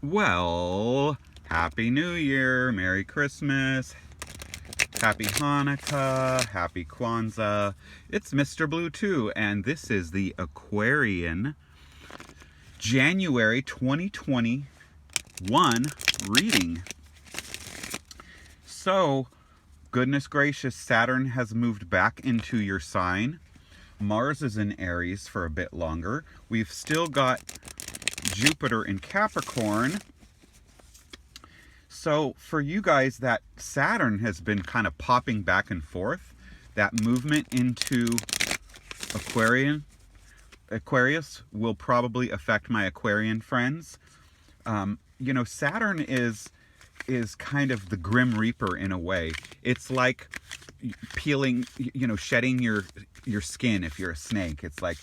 Well, Happy New Year, Merry Christmas, Happy Hanukkah, Happy Kwanzaa. It's Mr. Blue 2, and this is the Aquarian January 2021 reading. So, goodness gracious, Saturn has moved back into your sign. Mars is in Aries for a bit longer. We've still got Jupiter in Capricorn. So for you guys, that Saturn has been kind of popping back and forth. That movement into Aquarius will probably affect my Aquarian friends. Saturn is kind of the Grim Reaper in a way. It's like peeling, shedding your skin if you're a snake. It's like,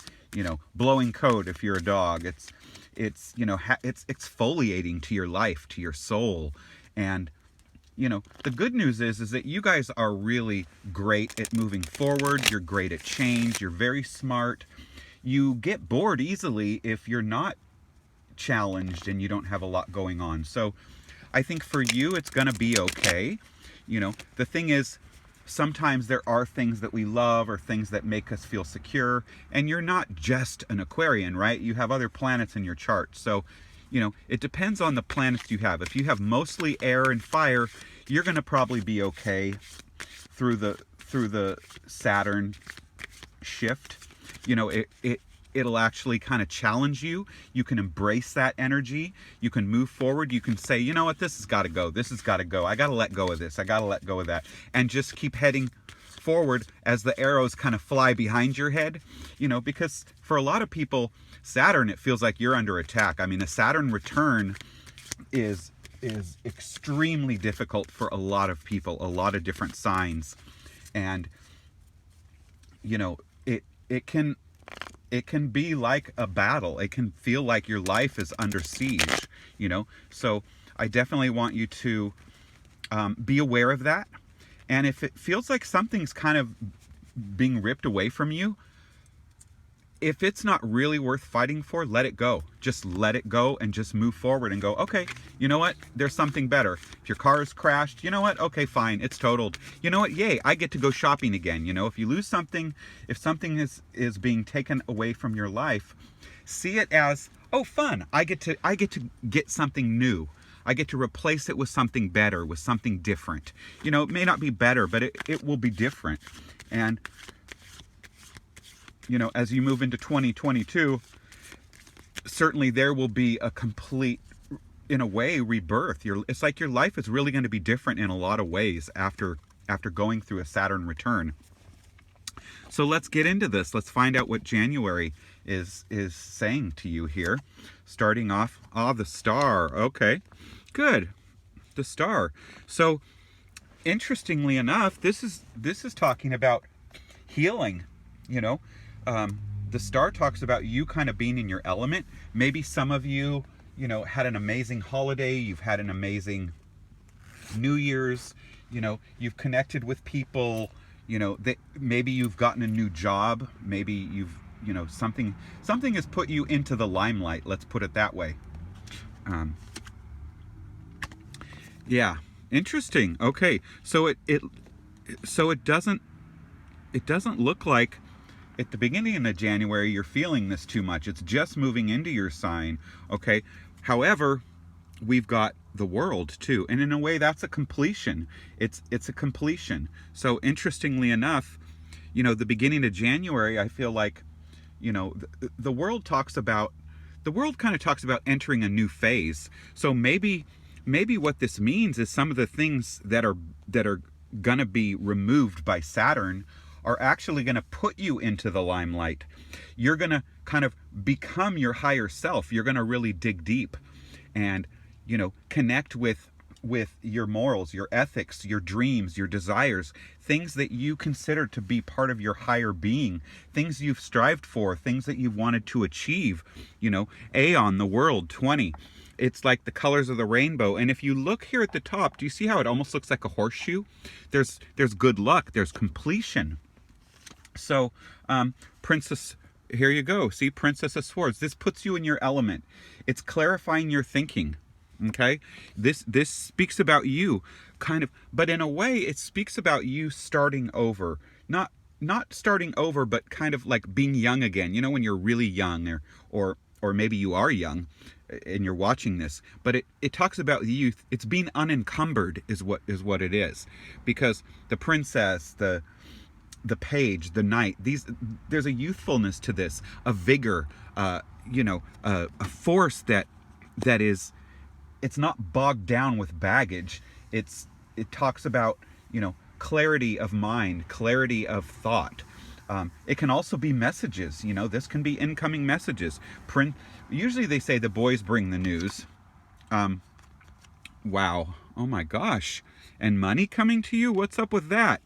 blowing coat if you're a dog. It's exfoliating to your life, to your soul. And, the good news is that you guys are really great at moving forward. You're great at change. You're very smart. You get bored easily if you're not challenged and you don't have a lot going on. So I think for you, it's going to be okay. The thing is, sometimes there are things that we love or things that make us feel secure, and you're not just an Aquarian, right? You have other planets in your chart. So, it depends on the planets you have. If you have mostly air and fire, you're going to probably be okay through the Saturn shift. It'll actually kind of challenge you. You can embrace that energy. You can move forward. You can say, you know what, this has got to go. This has got to go. I got to let go of this. I got to let go of that. And just keep heading forward as the arrows kind of fly behind your head. Because for a lot of people, Saturn, it feels like you're under attack. I mean, a Saturn return is extremely difficult for a lot of people, a lot of different signs. And, it can be like a battle. It can feel like your life is under siege, So I definitely want you to be aware of that. And if it feels like something's kind of being ripped away from you, if it's not really worth fighting for, let it go. Just let it go and just move forward and go, okay, you know what? There's something better. If your car is crashed, you know what? Okay, fine. It's totaled. You know what? Yay, I get to go shopping again. If you lose something, if something is being taken away from your life, see it as, oh, fun. I get to get something new. I get to replace it with something better, with something different. It may not be better, but it will be different. And as you move into 2022, certainly there will be a complete, in a way, rebirth. It's like your life is really going to be different in a lot of ways after going through a Saturn return. So let's get into this. Let's find out what January is saying to you here. Starting off, the star. Okay, good. The star. So interestingly enough, this is talking about healing. The star talks about you kind of being in your element. Maybe some of you, had an amazing holiday. You've had an amazing New Year's. You've connected with people. Maybe you've gotten a new job. Maybe you've, something has put you into the limelight. Let's put it that way. Yeah, interesting. Okay, so it doesn't look like at the beginning of January you're feeling this too much. It's just moving into your sign. Okay. However, we've got the world too, and in a way that's a completion. It's a completion. So interestingly enough, the beginning of January, I feel like, the world kind of talks about entering a new phase. So maybe what this means is some of the things that are gonna be removed by Saturn are actually going to put you into the limelight. You're going to kind of become your higher self. You're going to really dig deep and, connect with your morals, your ethics, your dreams, your desires, things that you consider to be part of your higher being, things you've strived for, things that you've wanted to achieve. Aeon, the world, 20. It's like the colors of the rainbow. And if you look here at the top, do you see how it almost looks like a horseshoe? There's good luck. There's completion. So, Princess, here you go. See, Princess of Swords. This puts you in your element. It's clarifying your thinking. Okay, this speaks about you, kind of, but in a way it speaks about you starting over. Not starting over, but kind of like being young again. You know, when you're really young, or maybe you are young and you're watching this, but it talks about youth. It's being unencumbered is what it is, because the princess, the page, the knight, there's a youthfulness to this, a vigor, a force that is, it's not bogged down with baggage. It talks about, clarity of mind, clarity of thought. It can also be messages. This can be incoming messages. Usually they say the boys bring the news. Wow. Oh my gosh. And money coming to you? What's up with that?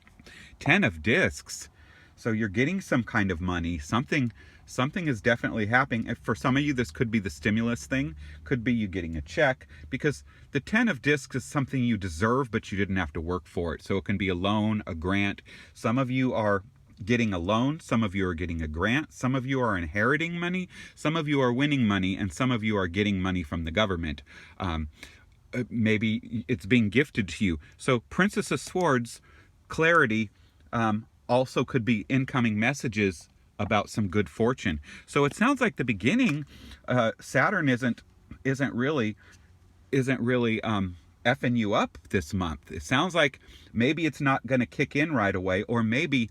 10 of discs. So you're getting some kind of money. Something is definitely happening. For some of you, this could be the stimulus thing. Could be you getting a check, because the 10 of discs is something you deserve, but you didn't have to work for it. So it can be a loan, a grant. Some of you are getting a loan. Some of you are getting a grant. Some of you are inheriting money. Some of you are winning money, and some of you are getting money from the government. Maybe it's being gifted to you. So Princess of Swords, clarity, also could be incoming messages about some good fortune. So it sounds like the beginning, Saturn isn't really effing you up this month. It sounds like maybe it's not going to kick in right away, or maybe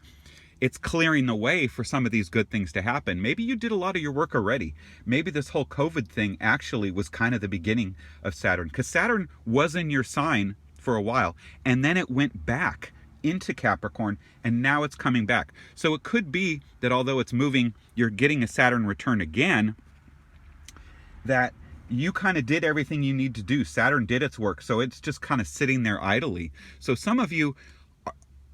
it's clearing the way for some of these good things to happen. Maybe you did a lot of your work already. Maybe this whole COVID thing actually was kind of the beginning of Saturn, because Saturn was in your sign for a while, and then it went back into Capricorn, and now it's coming back. So it could be that although it's moving, you're getting a Saturn return again, that you kind of did everything you need to do. Saturn did its work, so it's just kind of sitting there idly. So some of you,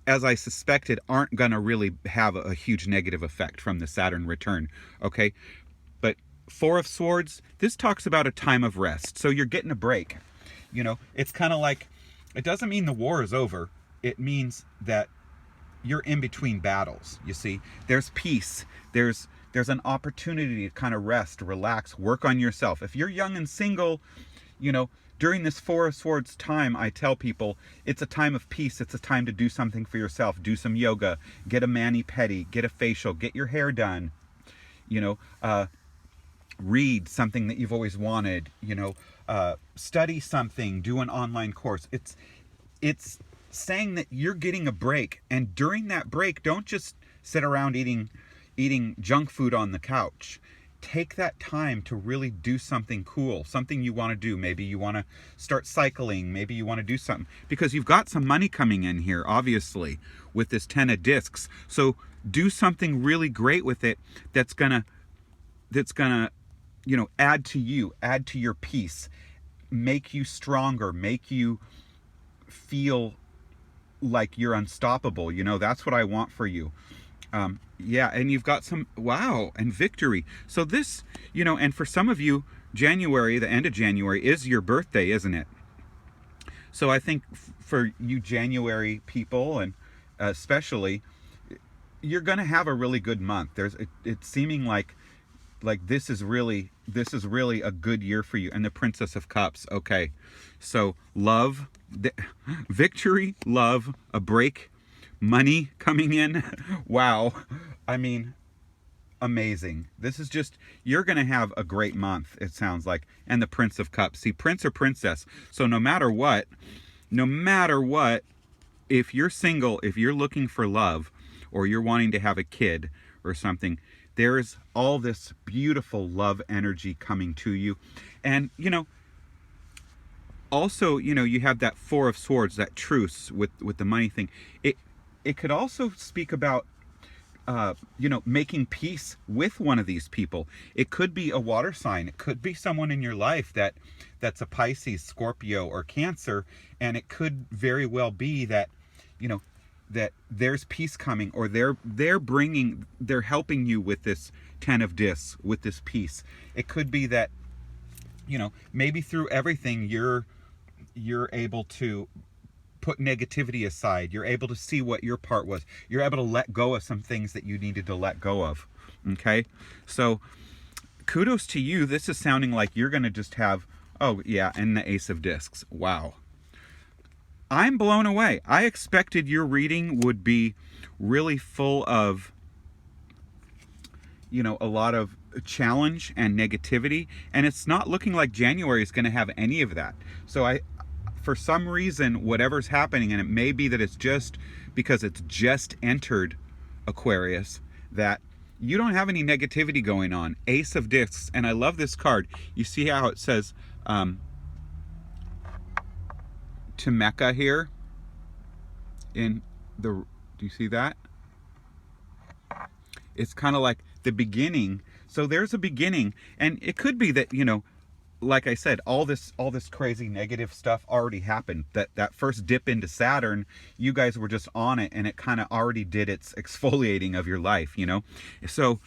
as I suspected, aren't going to really have a huge negative effect from the Saturn return, okay? But Four of Swords, this talks about a time of rest. So you're getting a break. It's kind of like, it doesn't mean the war is over. It means that you're in between battles, you see. There's peace. There's an opportunity to kind of rest, relax, work on yourself. If you're young and single, during this Four of Swords time, I tell people it's a time of peace. It's a time to do something for yourself. Do some yoga, get a mani-pedi, get a facial, get your hair done, read something that you've always wanted, study something, do an online course. It's saying that you're getting a break, and during that break, don't just sit around eating junk food on the couch. Take that time to really do something cool, something you want to do. Maybe you want to start cycling. Maybe you want to do something, because you've got some money coming in here, obviously, with this 10 of discs. So do something really great with it that's gonna add to you, add to your peace, make you stronger, make you feel like you're unstoppable. That's what I want for you. And you've got some, wow, and victory. So this, and for some of you, January, the end of January, is your birthday, isn't it? So I think for you January people, and especially, you're going to have a really good month. It's seeming like this is really a good year for you. And the Princess of Cups. Okay. So love, victory, love, a break, money coming in. Wow. I mean, amazing. This is just, you're going to have a great month, it sounds like. And the Prince of Cups. See, prince or princess. So no matter what, if you're single, if you're looking for love, or you're wanting to have a kid or something, there's all this beautiful love energy coming to you. And, also, you have that Four of Swords, that truce with the money thing. It could also speak about, making peace with one of these people. It could be a water sign. It could be someone in your life that's a Pisces, Scorpio, or Cancer. And it could very well be that, that there's peace coming, or they're helping you with this 10 of discs, with this peace. It could be that, maybe through everything you're able to put negativity aside. You're able to see what your part was. You're able to let go of some things that you needed to let go of. Okay? So kudos to you. This is sounding like you're going to just have Oh, yeah, and the Ace of Discs. Wow. I'm blown away. I expected your reading would be really full of, a lot of challenge and negativity, and it's not looking like January is going to have any of that. So for some reason, whatever's happening, and it may be that it's just because it's just entered Aquarius, that you don't have any negativity going on. Ace of Discs, and I love this card. You see how it says to Mecca here in the, do you see that? It's kind of like the beginning. So there's a beginning, and it could be that, like I said, all this crazy negative stuff already happened. That first dip into Saturn, you guys were just on it, and it kind of already did its exfoliating of your life, So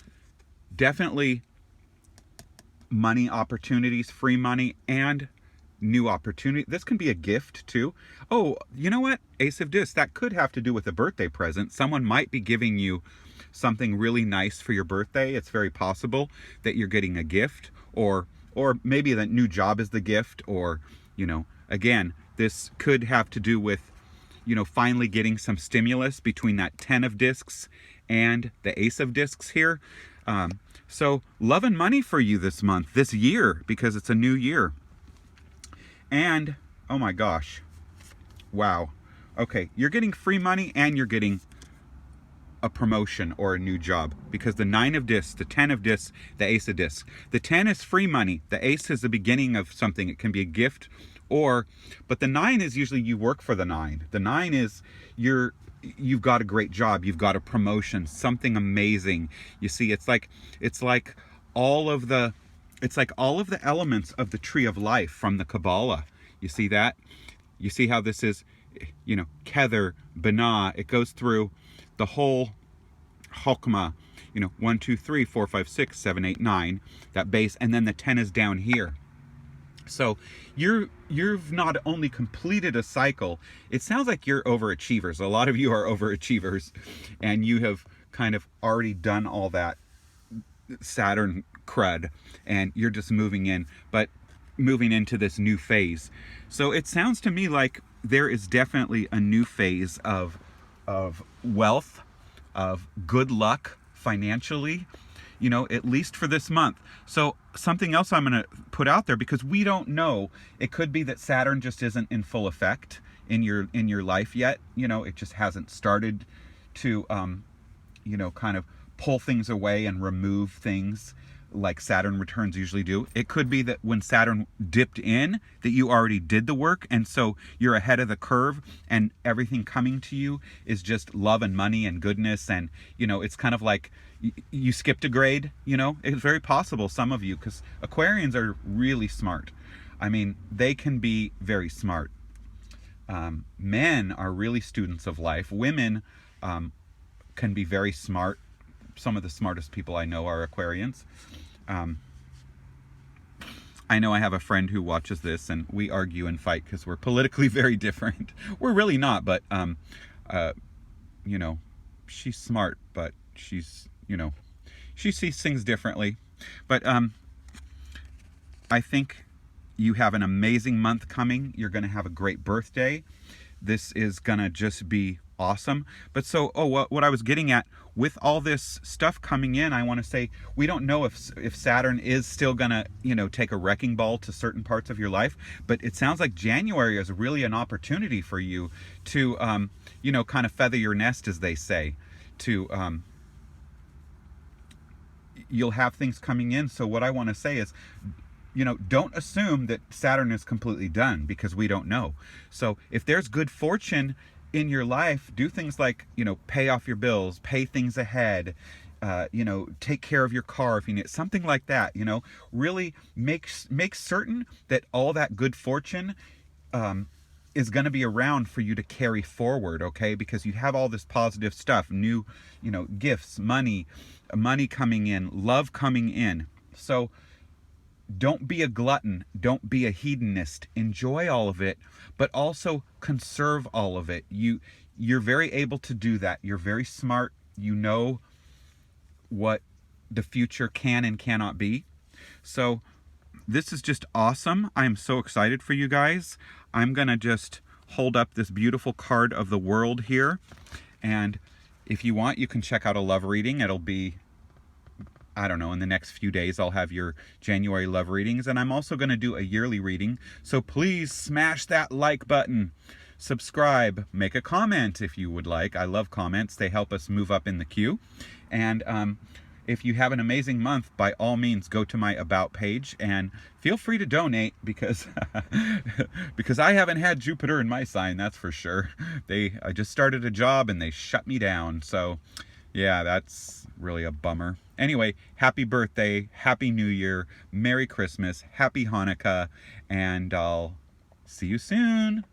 definitely money opportunities, free money, and new opportunity. This can be a gift too. Oh, you know what? Ace of Discs, that could have to do with a birthday present. Someone might be giving you something really nice for your birthday. It's very possible that you're getting a gift, or maybe that new job is the gift, or, again, this could have to do with, finally getting some stimulus between that 10 of discs and the Ace of Discs here. So love and money for you this month, this year, because it's a new year. And, oh my gosh, wow. Okay, you're getting free money and you're getting a promotion or a new job, because the 9 of discs, the 10 of discs, the Ace of discs. The 10 is free money. The Ace is the beginning of something. It can be a gift, but the 9 is usually you work for the 9. The 9 is you've got a great job. You've got a promotion, something amazing. You see, it's like all of the elements of the tree of life from the Kabbalah. You see that? You see how this is, Kether, Binah. It goes through the whole Chokmah, 1, 2, 3, 4, 5, 6, 7, 8, 9, that base, and then the 10 is down here. So you've not only completed a cycle, it sounds like you're overachievers. A lot of you are overachievers, and you have kind of already done all that Saturn crud, and you're just moving into this new phase. So it sounds to me like there is definitely a new phase of wealth, of good luck financially, at least for this month. So something else I'm going to put out there, because we don't know, it could be that Saturn just isn't in full effect in your life yet. It just hasn't started to kind of pull things away and remove things like Saturn returns usually do. It could be that when Saturn dipped in, that you already did the work, and so you're ahead of the curve, and everything coming to you is just love and money and goodness, and it's kind of like you skipped a grade. It's very possible, some of you, because Aquarians are really smart. I mean, they can be very smart. Men are really students of life. Women can be very smart. Some of the smartest people I know are Aquarians. I know I have a friend who watches this, and we argue and fight because we're politically very different. We're really not, but she's smart, but she's, she sees things differently. But I think you have an amazing month coming. You're going to have a great birthday. This is going to just be awesome. But so, what I was getting at with all this stuff coming in, I want to say we don't know if Saturn is still gonna take a wrecking ball to certain parts of your life, but it sounds like January is really an opportunity for you to kind of feather your nest, as they say. To you'll have things coming in. So what I want to say is, don't assume that Saturn is completely done, because we don't know. So if there's good fortune in your life, do things like, pay off your bills, pay things ahead, take care of your car if you need something like that. Really make certain that all that good fortune is going to be around for you to carry forward, okay? Because you have all this positive stuff, new, gifts, money coming in, love coming in. So don't be a glutton. Don't be a hedonist. Enjoy all of it, but also conserve all of it. You're very able to do that. You're very smart. You know what the future can and cannot be. So this is just awesome. I'm so excited for you guys. I'm gonna just hold up this beautiful card of the world here, and if you want, you can check out a love reading. It'll be, I don't know, in the next few days I'll have your January love readings, and I'm also going to do a yearly reading. So please smash that like button, subscribe, make a comment if you would like. I love comments. They help us move up in the queue. And if you have an amazing month, by all means go to my About page and feel free to donate, because because I haven't had Jupiter in my sign, that's for sure. I just started a job and they shut me down. So yeah, that's really a bummer. Anyway, happy birthday, happy New Year, Merry Christmas, happy Hanukkah, and I'll see you soon.